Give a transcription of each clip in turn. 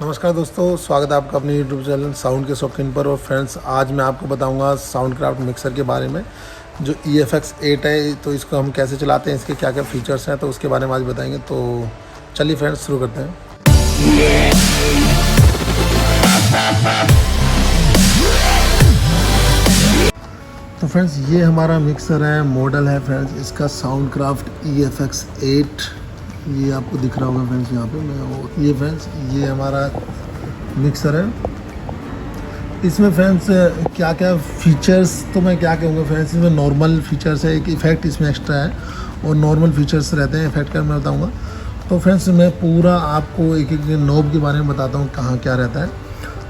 नमस्कार दोस्तों, स्वागत है आपका अपने यूट्यूब चैनल साउंड के शौकीन पर। और फ्रेंड्स, आज मैं आपको बताऊंगा साउंड क्राफ्ट मिक्सर के बारे में, जो EFX8 है। तो इसको हम कैसे चलाते हैं, इसके क्या क्या फीचर्स हैं, तो उसके बारे में आज बताएंगे। तो चलिए फ्रेंड्स, शुरू करते हैं। तो फ्रेंड्स, ये हमारा मिक्सर है, मॉडल है फ्रेंड्स इसका साउंड क्राफ्ट EFX8। ये आपको दिख रहा होगा फ्रेंड्स यहाँ पे। ये फ्रेंड्स, ये हमारा मिक्सर है। इसमें फ्रेंड्स क्या क्या फीचर्स, तो मैं क्या कहूँगा फ्रेंड्स, इसमें नॉर्मल फीचर्स है, एक इफ़ेक्ट इसमें एक्स्ट्रा है और नॉर्मल फीचर्स रहते हैं। इफ़ेक्ट का मैं बताऊँगा। तो फ्रेंड्स, मैं पूरा आपको एक एक नॉब के बारे में बताता हूँ कहाँ क्या रहता है।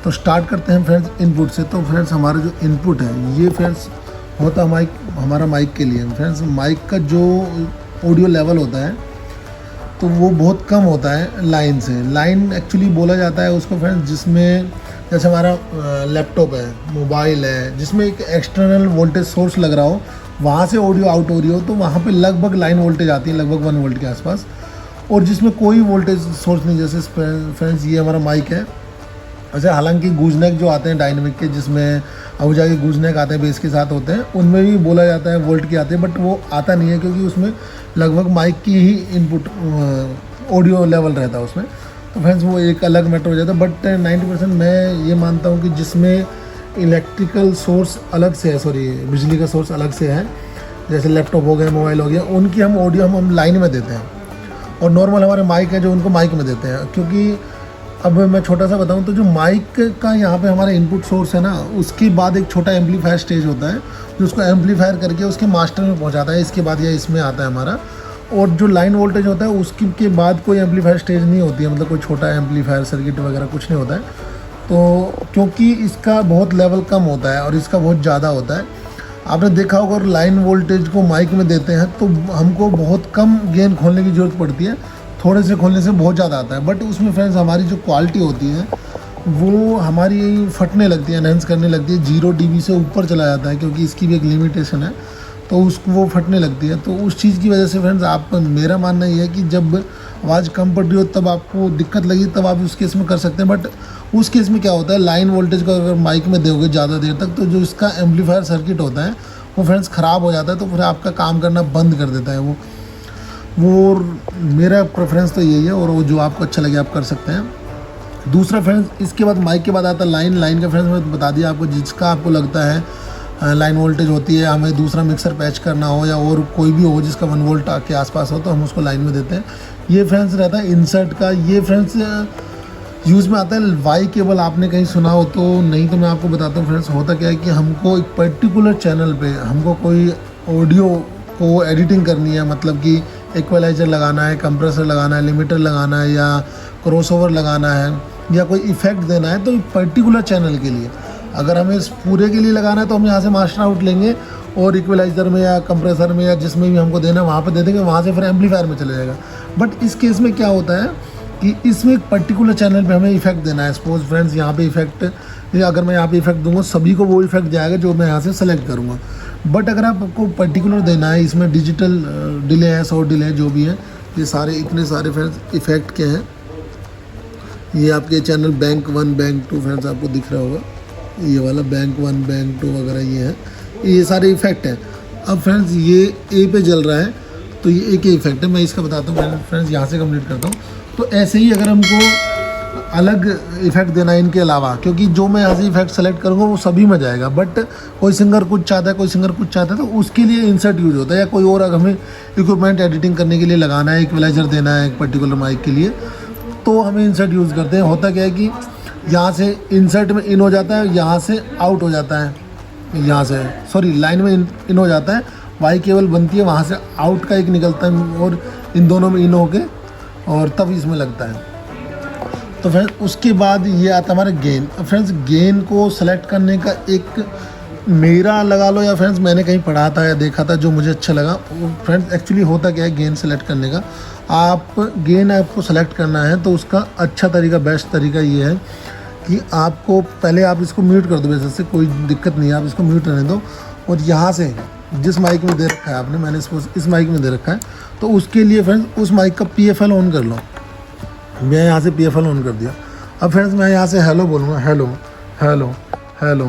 तो स्टार्ट करते हैं फ्रेंड्स इनपुट से। तो फ्रेंड्स, हमारा जो इनपुट है ये फ्रेंड्स होता है हमारा माइक के लिए। फ्रेंड्स, माइक का जो ऑडियो लेवल होता है तो वो बहुत कम होता है लाइन से। लाइन एक्चुअली बोला जाता है उसको फ्रेंड्स, जिसमें जैसे हमारा लैपटॉप है, मोबाइल है, जिसमें एक एक्सटर्नल वोल्टेज सोर्स लग रहा हो, वहाँ से ऑडियो आउट हो रही हो, तो वहाँ पे लगभग लाइन वोल्टेज आती है, लगभग 1 वोल्ट के आसपास। और जिसमें कोई वोल्टेज सोर्स नहीं, जैसे फ्रेंड्स ये हमारा माइक है। वैसे हालांकि गूंजनेक जो आते हैं डायनेमिक के, जिसमें आवाजा के गूंजनेक आते हैं, बेस के साथ होते हैं, उनमें भी बोला जाता है वोल्ट की आते हैं, बट वो आता नहीं है क्योंकि उसमें लगभग माइक की ही इनपुट ऑडियो लेवल रहता है उसमें। तो फ्रेंड्स, वो एक अलग मैटर हो जाता है। बट 90% मैं ये मानता हूँ कि जिसमें इलेक्ट्रिकल सोर्स अलग से है, बिजली का सोर्स अलग से है, जैसे लैपटॉप हो गया, मोबाइल हो गया, उनकी हम ऑडियो हम लाइन में देते हैं। और नॉर्मल हमारे माइक है जो उनको माइक में देते हैं। क्योंकि अब मैं छोटा सा बताऊं तो जो माइक का यहाँ पे हमारा इनपुट सोर्स है ना, उसके बाद एक छोटा एम्पलीफायर स्टेज होता है जो उसको एम्पलीफायर करके उसके मास्टर में पहुँचाता है। इसके बाद ये इसमें आता है हमारा। और जो लाइन वोल्टेज होता है उसके के बाद कोई एम्पलीफायर स्टेज नहीं होती है, मतलब कोई छोटा एम्पलीफायर सर्किट वगैरह कुछ नहीं होता है। तो क्योंकि इसका बहुत लेवल कम होता है और इसका बहुत ज़्यादा होता है, आपने देखा होगा, और लाइन वोल्टेज को माइक में देते हैं तो हमको बहुत कम गेन खोलने की ज़रूरत पड़ती है, थोड़े से खोलने से बहुत ज़्यादा आता है। बट उसमें फ्रेंड्स हमारी जो क्वालिटी होती है वो हमारी फटने लगती है, एनहेंस करने लगती है। 0 dB से ऊपर चला जाता है क्योंकि इसकी भी एक लिमिटेशन है, तो उसको वो फटने लगती है। तो उस चीज़ की वजह से फ्रेंड्स, आप मेरा मानना ये है कि जब आवाज़ कम पड़ रही हो तब आपको दिक्कत लगी तब आप उस केस में कर सकते हैं। बट उस केस में क्या होता है, लाइन वोल्टेज को अगर माइक में दोगे ज़्यादा देर तक, तो जो इसका एम्पलीफायर सर्किट होता है वो फ्रेंड्स ख़राब हो जाता है, तो फिर आपका काम करना बंद कर देता है वो मेरा प्रेफरेंस तो यही है। और वो जो आपको अच्छा लगे आप कर सकते हैं। दूसरा फ्रेंड्स, इसके बाद माइक के बाद आता है लाइन का। फ्रेंड्स मैं बता दिया आपको, जिसका आपको लगता है लाइन वोल्टेज होती है, हमें दूसरा मिक्सर पैच करना हो या और कोई भी हो जिसका 1 वोल्ट के आसपास हो, तो हम उसको लाइन में देते हैं। ये फ्रेंड्स रहता है इंसर्ट का। ये फ्रेंड्स यूज़ में आता है वाई केबल, आपने कहीं सुना हो तो, नहीं तो मैं आपको बताता हूँ फ्रेंड्स। होता क्या है कि हमको एक पर्टिकुलर चैनल पे हमको कोई ऑडियो को एडिटिंग करनी है, मतलब कि इक्वलाइजर लगाना है, कंप्रेसर लगाना है, लिमिटर लगाना है, या क्रॉसओवर लगाना है, या कोई इफेक्ट देना है, तो एक पर्टिकुलर चैनल के लिए अगर हमें इस पूरे के लिए लगाना है तो हम यहाँ से मास्टर आउट लेंगे और इक्वलाइजर में या कंप्रेसर में या जिसमें भी हमको देना है वहाँ पे दे देंगे, वहाँ से फिर एम्पलीफायर में चले जाएगा। बट इस केस में क्या होता है कि इसमें एक पर्टिकुलर चैनल पे हमें इफेक्ट देना है। सपोज फ्रेंड्स, यहाँ पे इफेक्ट, अगर मैं यहाँ पे इफेक्ट दूंगा सभी को वो इफेक्ट जाएगा जो मैं यहाँ से सेलेक्ट करूँगा। बट अगर आपको पर्टिकुलर देना है, इसमें डिजिटल डिले है, शॉर्ट डिले है, जो भी है, ये सारे इतने सारे फ्रेंड्स इफेक्ट के हैं। ये आपके चैनल बैंक 1 बैंक 2 फ्रेंड्स आपको दिख रहा होगा, ये वाला बैंक 1 बैंक 2 वगैरह ये है, ये सारे इफेक्ट हैं। अब फ्रेंड्स ये ए पे चल रहा है तो ये एक ही इफेक्ट है, मैं इसका बताता हूँ फ्रेंड्स, यहाँ से कंप्लीट करता हूँ। तो ऐसे ही अगर हमको अलग इफेक्ट देना है इनके अलावा, क्योंकि जो मैं यहाँ से इफेक्ट सेलेक्ट करूँगा वो सभी में जाएगा, बट कोई सिंगर कुछ चाहता है, कोई सिंगर कुछ चाहता है, तो उसके लिए इंसर्ट यूज होता है। या कोई और अगर हमें इक्विपमेंट एडिटिंग करने के लिए लगाना है, इक्वलाइजर देना है एक पर्टिकुलर माइक के लिए, तो हमें इंसर्ट यूज़ करते हैं। होता क्या है कि यहाँ से इंसर्ट में इन हो जाता है, यहाँ से आउट हो जाता है, यहाँ से लाइन में इन हो जाता है, वाई केबल बनती है, वहाँ से आउट का एक निकलता है और इन दोनों में इन होके और तब इसमें लगता है। तो फ्रेंड्स उसके बाद ये आता है हमारा गेन। फ्रेंड्स गेन को सेलेक्ट करने का एक मेरा लगा लो, या फ्रेंड्स मैंने कहीं पढ़ा था या देखा था जो मुझे अच्छा लगा। फ्रेंड्स एक्चुअली होता क्या है गेन सेलेक्ट करने का, आप गेन आपको सेलेक्ट करना है तो उसका अच्छा तरीका, बेस्ट तरीका ये है कि आपको पहले आप इसको म्यूट कर दो। वैसे से कोई दिक्कत नहीं है, आप इसको म्यूट रहने दो। और यहाँ से जिस माइक में दे रखा है आपने, मैंने इस माइक में दे रखा है, तो उसके लिए फ्रेंड्स उस माइक का PFL ऑन कर लो। मैं यहाँ से PFL ऑन कर दिया। अब फ्रेंड्स मैं यहाँ से हेलो बोलूँगा, हेलो हेलो हेलो,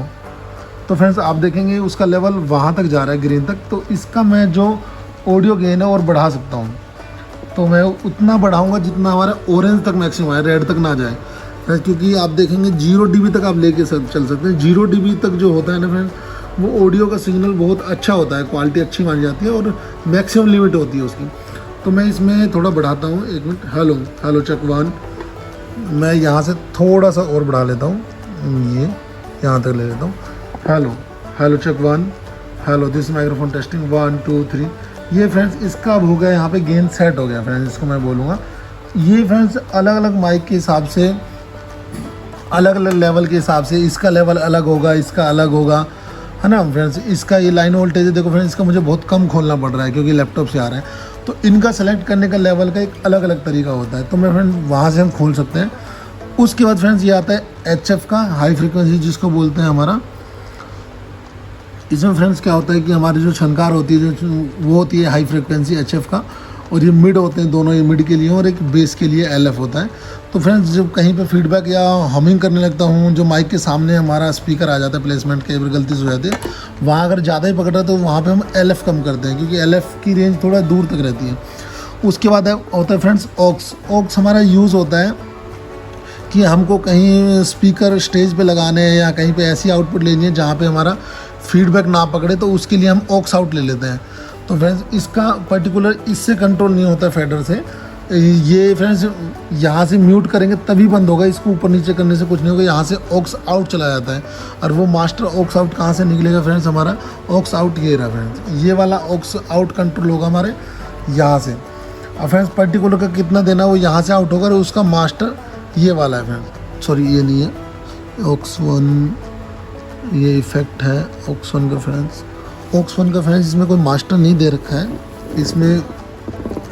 तो फ्रेंड्स आप देखेंगे उसका लेवल वहाँ तक जा रहा है ग्रीन तक। तो इसका मैं जो ऑडियो गेन है और बढ़ा सकता हूँ, तो मैं उतना बढ़ाऊँगा जितना हमारा ऑरेंज तक मैक्सिमम है, रेड तक ना जाए फ्रेंड्स, क्योंकि आप देखेंगे 0 dB तक आप लेके चल सकते हैं। 0 dB तक जो होता है ना फ्रेंड्स, वो ऑडियो का सिग्नल बहुत अच्छा होता है, क्वालिटी अच्छी मानी जाती है और मैक्सिमम लिमिट होती है उसकी। तो मैं इसमें थोड़ा बढ़ाता हूँ, 1 मिनट। हेलो हेलो चेक 1, मैं यहाँ से थोड़ा सा और बढ़ा लेता हूँ, ये यहाँ तक ले लेता हूँ। Hello hello check 1, hello this microphone testing 1 2 3। ये फ्रेंड्स इसका अब हो गया यहाँ पे गेन सेट हो गया फ्रेंड्स, इसको मैं बोलूँगा। ये फ्रेंड्स अलग अलग माइक के हिसाब से, अलग अलग लेवल के हिसाब से इसका लेवल अलग होगा, इसका अलग होगा, है ना फ्रेंड्स। इसका ये लाइन वोल्टेज है, देखो फ्रेंड्स इसका मुझे बहुत कम खोलना पड़ रहा है क्योंकि लैपटॉप से आ रहा है। तो इनका सेलेक्ट करने का लेवल का एक अलग अलग तरीका होता है, तो मैं फ्रेंड वहाँ से हम खोल सकते हैं। उसके बाद फ्रेंड्स ये आता है HF का, हाई फ्रिक्वेंसी जिसको बोलते हैं हमारा। इसमें फ्रेंड्स क्या होता है कि हमारी जो छनकार होती है, जो वो होती है हाई फ्रिक्वेंसी HF का, और ये मिड होते हैं दोनों, ये मिड के लिए और एक बेस के लिए LF होता है। तो फ्रेंड्स जब कहीं पे फीडबैक या हमिंग करने लगता हूँ, जो माइक के सामने हमारा स्पीकर आ जाता है, प्लेसमेंट कई बार गलती से हो जाती है, वहाँ अगर ज़्यादा ही पकड़ रहा है तो वहाँ पे हम LF कम करते हैं, क्योंकि LF की रेंज थोड़ा दूर तक रहती है। उसके बाद होता है फ्रेंड्स ऑक्स हमारा यूज़ होता है कि हमको कहीं स्पीकर स्टेज पे लगाने हैं या कहीं पे ऐसी आउटपुट लेनी है जहाँ पे हमारा फीडबैक ना पकड़े, तो उसके लिए हम ऑक्स आउट ले लेते हैं। तो फ्रेंड्स इसका पर्टिकुलर इससे कंट्रोल नहीं होता फेडर से। ये फ्रेंड्स यहाँ से म्यूट करेंगे तभी बंद होगा, इसको ऊपर नीचे करने से कुछ नहीं होगा। यहाँ से ऑक्स आउट चला जाता है, और वो मास्टर ऑक्स आउट कहाँ से निकलेगा फ्रेंड्स, हमारा ऑक्स आउट ये रहा फ्रेंड्स, ये वाला ऑक्स आउट कंट्रोल होगा हमारे यहाँ से। अब फ्रेंड्स पर्टिकुलर का कितना देना वो यहाँ से आउट होगा, और उसका मास्टर ये वाला है फ्रेंड्स, सॉरी ये नहीं है, ऑक्स 1 ये इफेक्ट है ऑक्स 1 का फ्रेंड्स। ऑक्स 1 का फ्रेंड्स इसमें कोई मास्टर नहीं दे रखा है, इसमें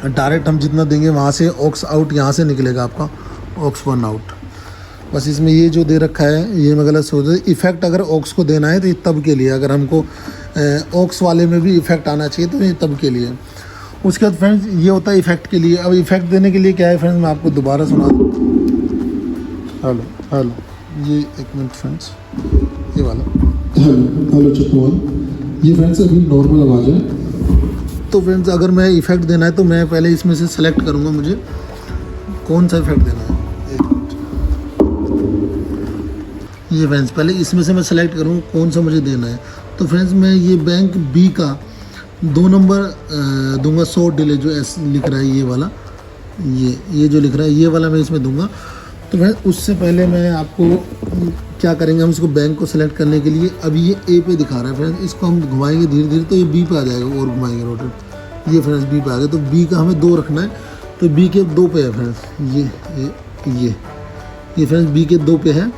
डायरेक्ट हम जितना देंगे वहाँ से ऑक्स आउट यहाँ से निकलेगा आपका ऑक्स 1 आउट। बस इसमें ये जो दे रखा है ये मैं गलत सोच रहा, इफेक्ट अगर ऑक्स को देना है तो ये तब के लिए, अगर हमको ऑक्स वाले में भी इफेक्ट आना चाहिए तो ये तब के लिए। उसके बाद फ्रेंड्स ये होता है इफेक्ट के लिए। अब इफेक्ट देने के लिए क्या है फ्रेंड्स, मैं आपको दोबारा सुना दूँ। हेलो हेलो, ये 1 मिनट फ्रेंड्स, ये वाला हेलो हेलो चेक 1, ये फ्रेंड्स अभी नॉर्मल आवाज़ है। तो फ्रेंड्स अगर मैं इफेक्ट देना है तो मैं पहले इसमें से सेलेक्ट करूँगा मुझे कौन सा इफेक्ट देना है। ये फ्रेंड्स पहले इसमें से मैं सेलेक्ट करूँगा कौन सा मुझे देना है। तो फ्रेंड्स मैं ये बैंक B का 2 नंबर दूंगा, 100 डिले जो एस लिख रहा है ये वाला, ये जो लिख रहा है ये वाला मैं इसमें दूंगा। तो फ्रेंड्स उससे पहले मैं आपको क्या करेंगे, हम इसको बैंक को सेलेक्ट करने के लिए, अभी ये A पे दिखा रहा है फ्रेंड्स, इसको हम घुमाएंगे धीरे धीरे तो ये B पे आ जाएगा, और घुमाएंगे रोटेट, ये फ्रेंड्स B पे आ गया। तो B का हमें 2 रखना है, तो B के 2 पे है फ्रेंड्स, ये फ्रेंड्स B के 2 पे है।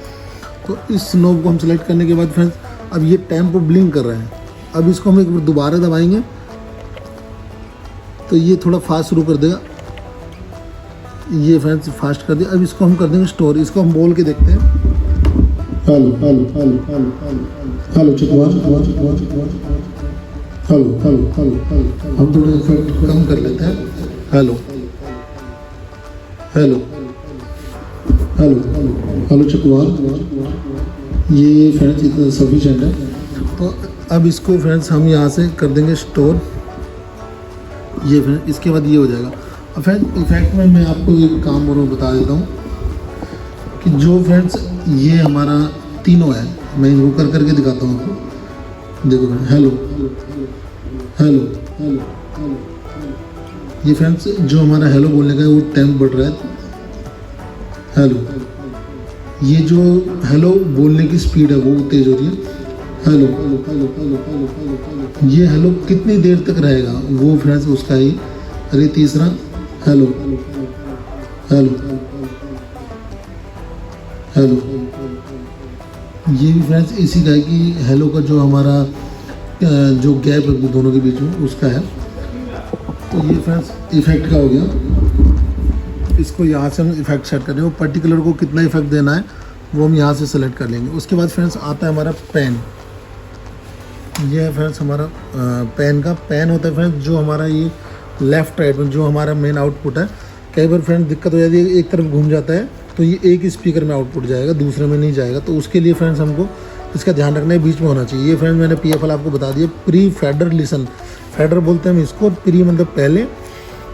तो इस नोब को हम सेलेक्ट करने के बाद फ्रेंड्स अब ये टेम्पो ब्लिंक कर रहा है, अब इसको हम एक बार दोबारा दबाएंगे तो ये थोड़ा फास्ट शुरू कर देगा, ये फ्रेंड्स फास्ट कर दिया। अब इसको हम कर देंगे स्टोर, इसको हम बोल के देखते हैं, hello hello hello hello hello hello check 1 hello hello hello, हम थोड़ा इफेक्ट कम कर लेते हैं, hello hello hello hello check 1, ये फ्रेंड्स इतना सफिशेंट है। तो अब इसको फ्रेंड्स हम यहाँ से कर देंगे स्टोर, ये फ्रेंड्स इसके बाद ये हो जाएगा। अब फ्रेंड्स इफेक्ट में मैं आपको एक काम और बता देता हूँ कि जो फ्रेंड्स ये हमारा तीनों है, मैं इनको कर करके दिखाता हूँ आपको, देखो friends hello hello hello hello, ये फ्रेंड्स जो हमारा हेलो बोलने का है वो टेम्प बढ़ रहा है, हेलो, ये जो हेलो बोलने की स्पीड है वो तेज़ हो रही है, hello hello hello hello hello hello, ये हेलो कितनी देर तक रहेगा वो फ्रेंड्स उसका ही। अरे तीसरा हेलो हेलो हेलो, ये भी फ्रेंड्स इसी का है कि हेलो का जो हमारा जो गैप है दोनों के बीच में उसका है। तो ये फ्रेंड्स इफेक्ट का हो गया, इसको यहाँ से हम इफेक्ट सेट कर रहे हैं, वो पर्टिकुलर को कितना इफेक्ट देना है वो हम यहाँ से सेलेक्ट कर लेंगे। उसके बाद फ्रेंड्स आता है हमारा पेन, ये है फ्रेंड्स हमारा पेन का पेन होता है फ्रेंड्स, जो हमारा ये लेफ़्ट राइट में जो हमारा मेन आउटपुट है, कई बार फ्रेंड्स दिक्कत हो जाती है, एक तरफ घूम जाता है तो ये एक ही स्पीकर में आउटपुट जाएगा, दूसरे में नहीं जाएगा। तो उसके लिए फ्रेंड्स हमको इसका ध्यान रखना है, बीच में होना चाहिए। ये फ्रेंड्स मैंने PFL आपको बता दिया, प्री फेडर लिसन, फेडर बोलते हैं हम इसको, प्री मतलब पहले,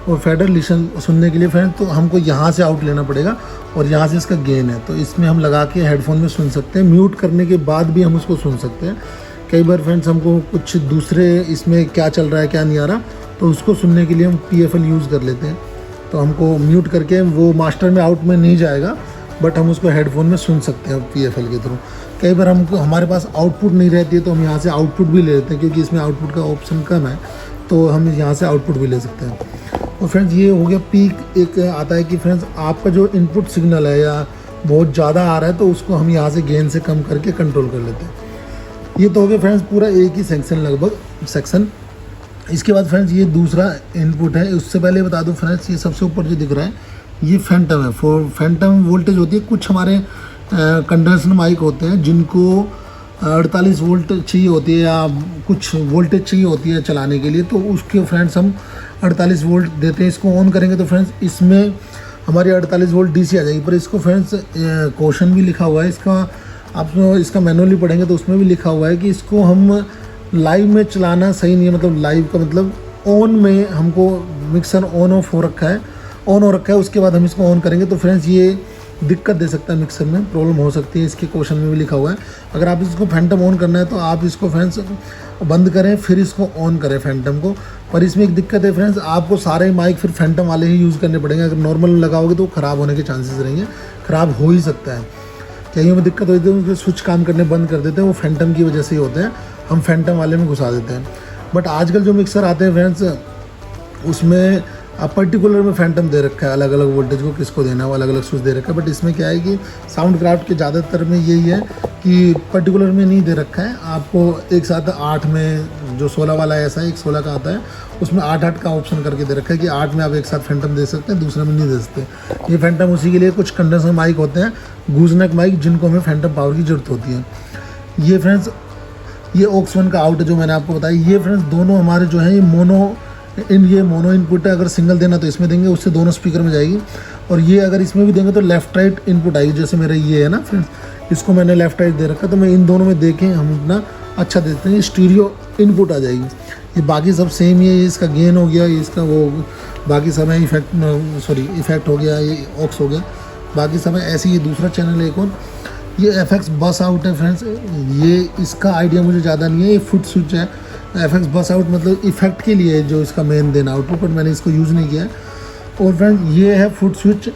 और फेडर लिसन सुनने के लिए फ्रेंड्स तो हमको यहाँ से आउट लेना पड़ेगा और यहाँ से इसका गेन है, तो इसमें हम लगा के हेडफोन में सुन सकते हैं। म्यूट करने के बाद भी हम उसको सुन सकते हैं। कई बार फ्रेंड्स हमको कुछ दूसरे इसमें क्या चल रहा है क्या नहीं आ रहा, तो उसको सुनने के लिए हम PFL यूज़ कर लेते हैं। तो हमको म्यूट करके वो मास्टर में आउट में नहीं जाएगा, बट हम उसको हेडफोन में सुन सकते हैं PFL के थ्रू। कई बार हमको हमारे पास आउटपुट नहीं रहती है तो हम यहाँ से आउटपुट भी ले लेते हैं, क्योंकि इसमें आउटपुट का ऑप्शन कम है, तो हम यहाँ से आउटपुट भी ले सकते हैं। और फ्रेंड्स ये हो गया पीक। एक आता है कि फ्रेंड्स आपका जो इनपुट सिग्नल है या बहुत ज़्यादा आ रहा है, तो उसको हम यहाँ से गेन से कम करके कंट्रोल कर लेते हैं। ये तो हो गया फ्रेंड्स पूरा एक ही सेक्शन, लगभग सेक्शन। इसके बाद फ्रेंड्स ये दूसरा इनपुट है। उससे पहले बता दूं फ्रेंड्स, ये सबसे ऊपर जो दिख रहा है ये फैंटम है। फैंटम वोल्टेज होती है। कुछ हमारे कंडेंसर माइक होते हैं जिनको 48 वोल्ट चाहिए होती है या कुछ वोल्टेज चाहिए होती है चलाने के लिए, तो उसके फ्रेंड्स हम 48 वोल्ट देते हैं। इसको ऑन करेंगे तो फ्रेंड्स इसमें हमारी 48 वोल्ट DC आ जाएगी। पर इसको फ्रेंड्स क्वेश्चन भी लिखा हुआ है इसका, आप इसका मैनुअली पढ़ेंगे तो उसमें भी लिखा हुआ है कि इसको हम लाइव में चलाना सही नहीं है। मतलब लाइव का मतलब ऑन में हमको मिक्सर ऑन ऑफ हो रखा है, ऑन हो रखा है, उसके बाद हम इसको ऑन करेंगे तो फ्रेंड्स ये दिक्कत दे सकता है, मिक्सर में प्रॉब्लम हो सकती है। इसके क्वेश्चन में भी लिखा हुआ है। अगर आप इसको फैंटम ऑन करना है तो आप इसको फ्रेंड्स बंद करें फिर इसको ऑन करें फैंटम को। पर इसमें एक दिक्कत है फ्रेंड्स, आपको सारे माइक फिर फैंटम वाले ही यूज़ करने पड़ेंगे। अगर नॉर्मल लगाओगे तो ख़राब होने के चांसेस रहेंगे, ख़राब हो ही सकता है। कहीं में दिक्कत होती है उनके स्विच काम करने बंद कर देते हैं, वो फैंटम की वजह से ही होते हैं, हम फैंटम वाले में घुसा देते हैं। बट आजकल जो मिक्सर आते हैं फ्रेंड्स उसमें पर्टिकुलर में फैंटम दे रखा है, अलग अलग वोल्टेज को किसको देना है वो अलग अलग स्विच दे रखा है। बट इसमें क्या है कि साउंड क्राफ्ट के ज़्यादातर में यही है कि पर्टिकुलर में नहीं दे रखा है। आपको एक साथ 8 में जो 16 वाला है, ऐसा है एक 16 का आता है, उसमें 8-8 का ऑप्शन करके दे रखा है कि 8 में आप एक साथ फैंटम दे सकते हैं, दूसरे में नहीं दे सकते। ये फैंटम उसी के लिए कुछ कंडेंसर माइक होते हैं, गूजनेक माइक, जिनको हमें फैंटम पावर की ज़रूरत होती है। ये फ्रेंड्स ये ऑक्स 1 का आउट है जो मैंने आपको बताया। ये फ्रेंड्स दोनों हमारे जो है ये मोनो इनपुट है। अगर सिंगल देना तो इसमें देंगे, उससे दोनों स्पीकर में जाएगी। और ये अगर इसमें भी देंगे तो लेफ्ट राइट इनपुट आएगी। जैसे मेरा ये है ना फ्रेंड्स, इसको मैंने लेफ्ट राइट दे रखा, तो मैं इन दोनों में देखें हम अपना अच्छा देते हैं, स्टीरियो इनपुट आ जाएगी। ये बाकी सब सेम ही है। इसका गेन हो गया, इसका वो बाकी सब है इफेक्ट हो गया, ये ऑक्स हो गया, बाकी सब है ऐसे ही। दूसरा चैनल है एक और, ये FX बस आउट है फ्रेंड्स। ये इसका आइडिया मुझे ज़्यादा नहीं है। ये फुट स्विच है। FX बस आउट मतलब इफेक्ट के लिए है जो इसका मेन देना आउटपुट, पर मैंने इसको यूज़ नहीं किया है। और फ्रेंड्स ये है फुट स्विच।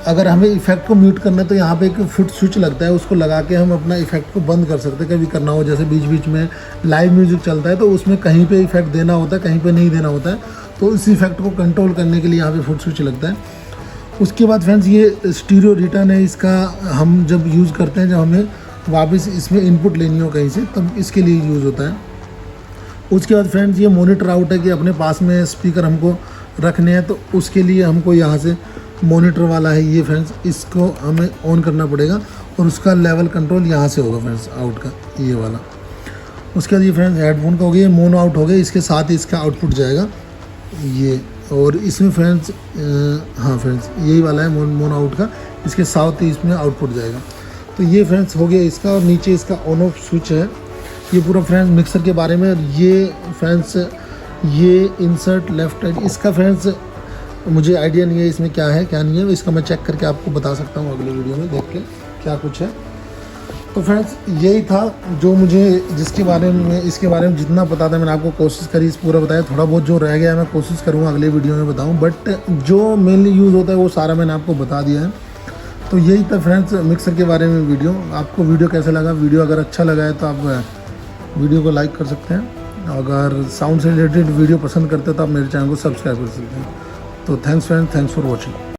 अगर हमें इफेक्ट को म्यूट करना है तो यहाँ पे एक फुट स्विच लगता है, उसको लगा के हम अपना इफेक्ट को बंद कर सकते हैं। कभी करना हो, जैसे बीच बीच में लाइव म्यूजिक चलता है तो उसमें कहीं पे इफेक्ट देना होता है, कहीं पे नहीं देना होता है, तो इस इफेक्ट को कंट्रोल करने के लिए यहाँ पे फुट स्विच लगता है। उसके बाद फ्रेंड्स ये स्टीरियो रिटर्न है। इसका हम जब यूज़ करते हैं, जब हमें वापस इसमें इनपुट लेनी हो कहीं से, तब इसके लिए यूज़ होता है। उसके बाद फ्रेंड्स ये मॉनिटर आउट है कि अपने पास में स्पीकर हमको रखने हैं, तो उसके लिए हमको यहाँ से मॉनिटर वाला है ये फ्रेंड्स, इसको हमें ऑन करना पड़ेगा और उसका लेवल कंट्रोल यहाँ से होगा फ्रेंड्स, आउट का ये वाला। उसके बाद ये फ्रेंड्स हेडफोन का हो गया, मोनो आउट हो गया, इसके साथ ही इसका आउटपुट जाएगा ये। और इसमें फ्रेंड्स हाँ फ्रेंड्स यही वाला है मोनो आउट का, इसके साथ ही इसमें आउटपुट जाएगा। तो ये फ्रेंड्स हो गया इसका। और नीचे इसका ऑन ऑफ स्विच है। ये पूरा फ्रेंड्स मिक्सर के बारे में। और ये फ्रेंड्स ये इंसर्ट लेफ्ट राइट, इसका फ्रेंड्स मुझे आइडिया नहीं है इसमें क्या है क्या नहीं है, इसका मैं चेक करके आपको बता सकता हूँ अगले वीडियो में देख के क्या कुछ है। तो फ्रेंड्स यही था जो मुझे जिसके बारे में इसके बारे में जितना पता था मैंने आपको कोशिश करी इस पूरा बताया। थोड़ा बहुत जो रह गया मैं कोशिश करूँगा अगले वीडियो में बताऊँ, बट जो मेनली यूज़ होता है वो सारा मैंने आपको बता दिया है। तो यही था फ्रेंड्स मिक्सर के बारे में वीडियो। आपको वीडियो कैसा लगा? वीडियो अगर अच्छा लगा है तो आप वीडियो को लाइक कर सकते हैं। अगर साउंड से रिलेटेड वीडियो पसंद करते हैं तो आप मेरे चैनल को सब्सक्राइब कर सकते हैं। तो thanks friends, thanks for watching.